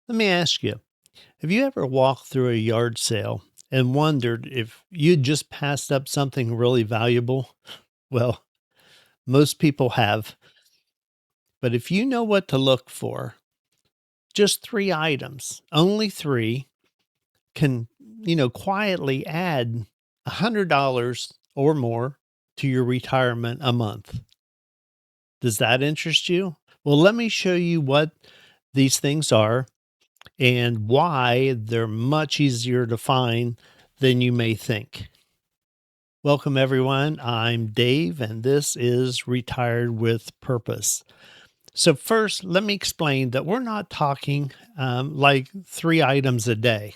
Let me ask you, have you ever walked through a yard sale and wondered if you'd just passed up something really valuable? Well, most people have. But if you know what to look for, just three items, only three, can, quietly add $100 or more to your retirement a month. Does that interest you? Well, let me show you what these things are and why they're much easier to find than you may think. Welcome, everyone. I'm Dave, and this is Retired with Purpose. So, first, let me explain that we're not talking like three items a day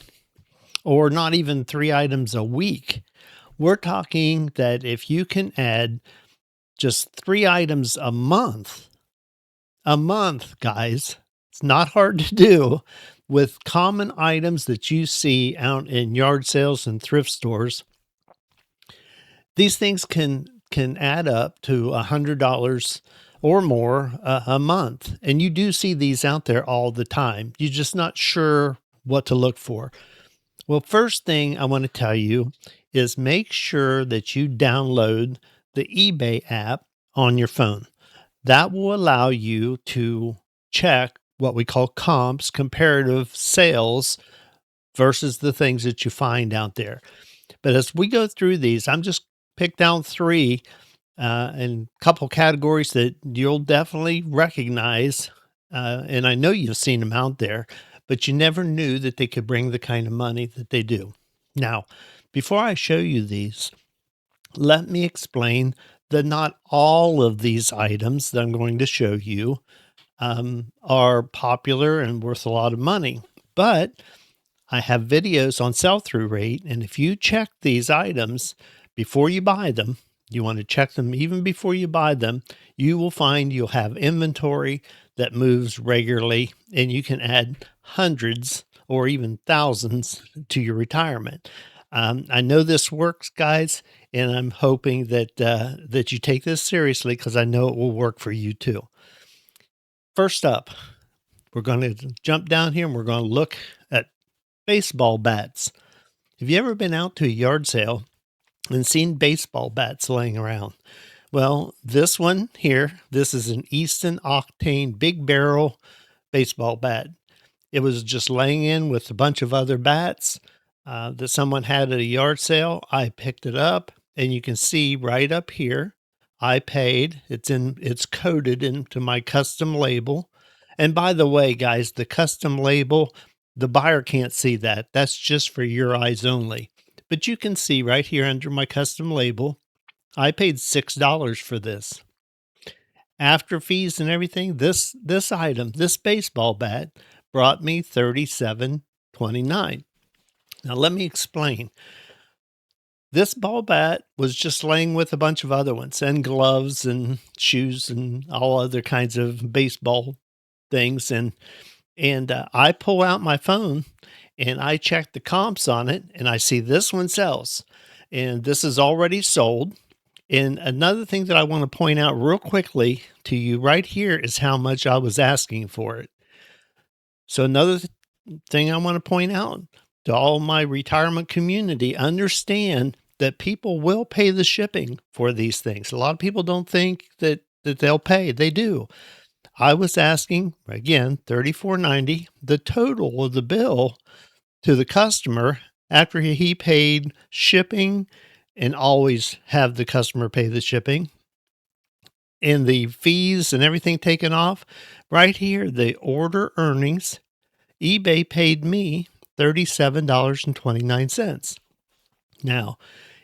or not even three items a week. We're talking that if you can add just three items a month, guys, it's not hard to do with common items that you see out in yard sales and thrift stores. These things can add up to $100 or more a month. And you do see these out there all the time. You're just not sure what to look for. Well, first thing I want to tell you is make sure that you download the eBay app on your phone. That will allow you to check what we call comps, comparative sales versus the things that you find out there. But as we go through these, I'm just picked down three and a couple categories that you'll definitely recognize. And I know you've seen them out there, but you never knew that they could bring the kind of money that they do. Now, before I show you these, let me explain that not all of these items that I'm going to show you are popular and worth a lot of money. But I have videos on sell-through rate, and if you check these items before you buy them, you want to check them even before you buy them, you will find you'll have inventory that moves regularly, and you can add hundreds or even thousands to your retirement. I know this works, guys, and I'm hoping that you take this seriously because I know it will work for you too. First up, we're going to jump down here and we're going to look at baseball bats. Have you ever been out to a yard sale and seen baseball bats laying around? Well, this one here, this is an Easton Octane big barrel baseball bat. It was just laying in with a bunch of other bats that someone had at a yard sale. I picked it up, and you can see right up here, I paid. It's coded into my custom label. And by the way, guys, the custom label, the buyer can't see that. That's just for your eyes only. But you can see right here under my custom label, I paid $6 for this. After fees and everything, this item, this baseball bat, brought me $37.29. Now let me explain. This ball bat was just laying with a bunch of other ones and gloves and shoes and all other kinds of baseball things. And I pull out my phone and I check the comps on it, and I see this one sells, and this is already sold. And another thing that I want to point out real quickly to you right here is how much I was asking for it. So another thing I want to point out to all my retirement community, understand that people will pay the shipping for these things. A lot of people don't think that they'll pay. They do. I was asking, again, $34.90, the total of the bill to the customer after he paid shipping, and always have the customer pay the shipping and the fees and everything taken off. Right here, the order earnings, eBay paid me $37.29. Now,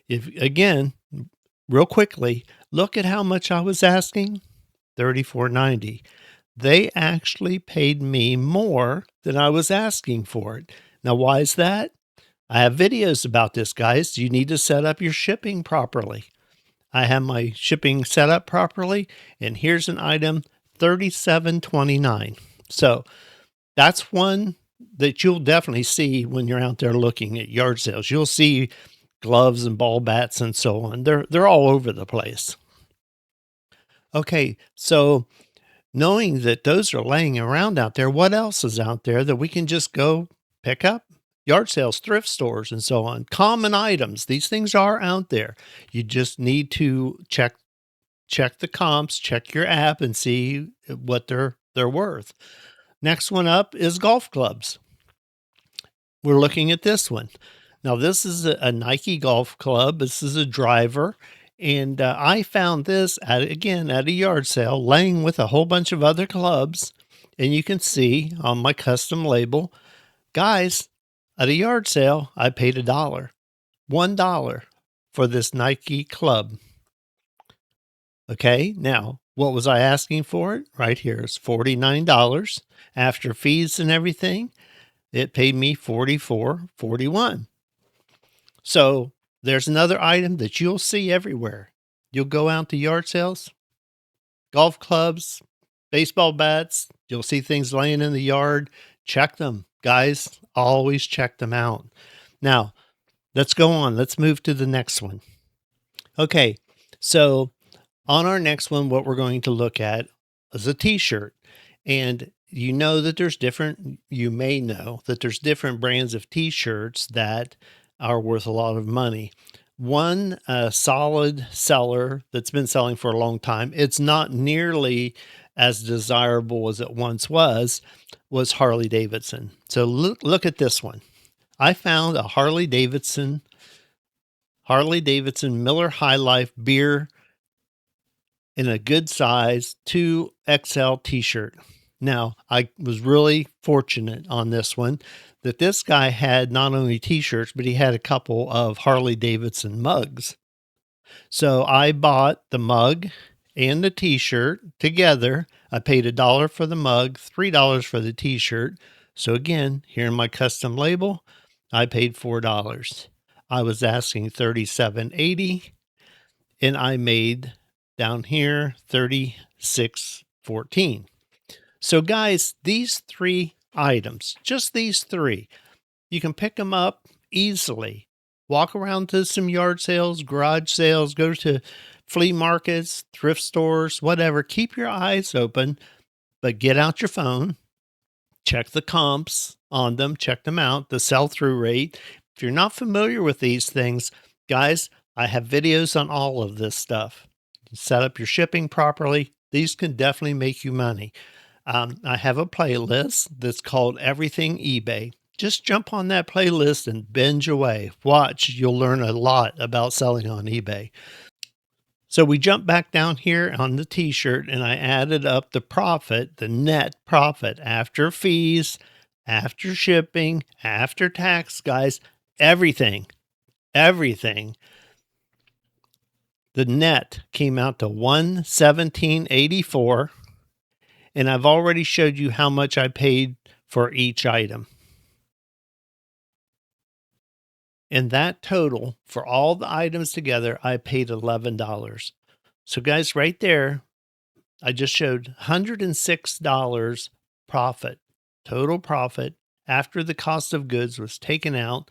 if again, real quickly, look at how much I was asking, $34.90. They actually paid me more than I was asking for it. Now, why is that? I have videos about this, guys. You need to set up your shipping properly. I have my shipping set up properly, and here's an item, $37.29. So that's one that you'll definitely see when you're out there looking at yard sales. You'll see gloves and ball bats and so on. They're all over the place. Okay, so knowing that those are laying around out there, what else is out there that we can just go pick up? Yard sales, thrift stores, and so on. Common items. These things are out there. You just need to check the comps, check your app and see what they're worth. Next one up is golf clubs. We're looking at this one. Now, this is a Nike golf club. This is a driver. And I found this again at a yard sale, laying with a whole bunch of other clubs. And you can see on my custom label, guys, at a yard sale, I paid $1 for this Nike club. Okay, now what was I asking for it? Right here is $49 after fees and everything. It paid me $44.41. So there's another item that you'll see everywhere. You'll go out to yard sales, golf clubs, baseball bats. You'll see things laying in the yard. Check them, guys. Always check them out. Now, let's go on. Let's move to the next one. Okay, so on our next one, what we're going to look at is a t-shirt. And you may know that there's different brands of t-shirts that are worth a lot of money. One solid seller that's been selling for a long time, it's not nearly as desirable as it once was Harley Davidson. So look at this one. I found a Harley Davidson Miller High Life beer in a good size 2XL t-shirt. Now, I was really fortunate on this one that this guy had not only t-shirts, but he had a couple of Harley Davidson mugs. So I bought the mug and the t-shirt together. I paid $1 for the mug, $3 for the t-shirt. So again, here in my custom label, I paid $4. I was asking $37.80, and I made down here $36.14. So guys, these three items, just these three, you can pick them up easily. Walk around to some yard sales, garage sales, go to flea markets, thrift stores, whatever. Keep your eyes open, but get out your phone, check the comps on them, check them out, the sell-through rate. If you're not familiar with these things, guys, I have videos on all of this stuff. Set up your shipping properly. These can definitely make you money. I have a playlist that's called Everything eBay. Just jump on that playlist and binge away. Watch, you'll learn a lot about selling on eBay. So we jump back down here on the t-shirt, and I added up the profit, the net profit after fees, after shipping, after tax, guys, everything. The net came out to $117.84, and I've already showed you how much I paid for each item. And that total for all the items together, I paid $11. So guys, right there, I just showed $106 profit, total profit after the cost of goods was taken out.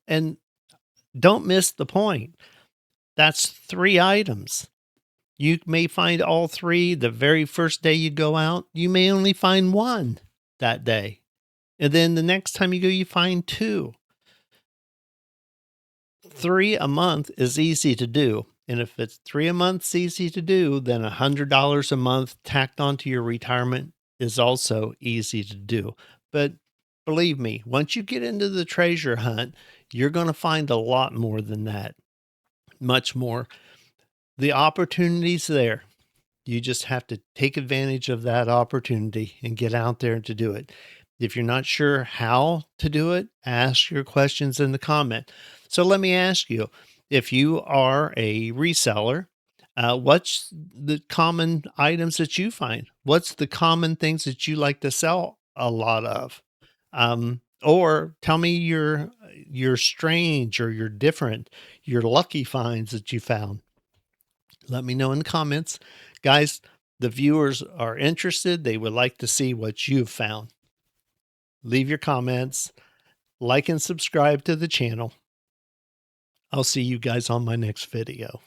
And don't miss the point. That's 3 items. You may find all 3 the very first day you go out. You may only find 1 that day. And then the next time you go, you find 2. 3 a month is easy to do. And if it's 3 a month's easy to do, then $100 a month tacked onto your retirement is also easy to do. But believe me, once you get into the treasure hunt, you're going to find a lot more than that. Much more. The opportunity's there. You just have to take advantage of that opportunity and get out there to do it. If you're not sure how to do it, ask your questions in the comment. So let me ask you, if you are a reseller, what's the common items that you find? What's the common things that you like to sell a lot of? Or tell me your strange or your different, your lucky finds that you found. Let me know in the comments. Guys, the viewers are interested. They would like to see what you've found. Leave your comments, like and subscribe to the channel. I'll see you guys on my next video.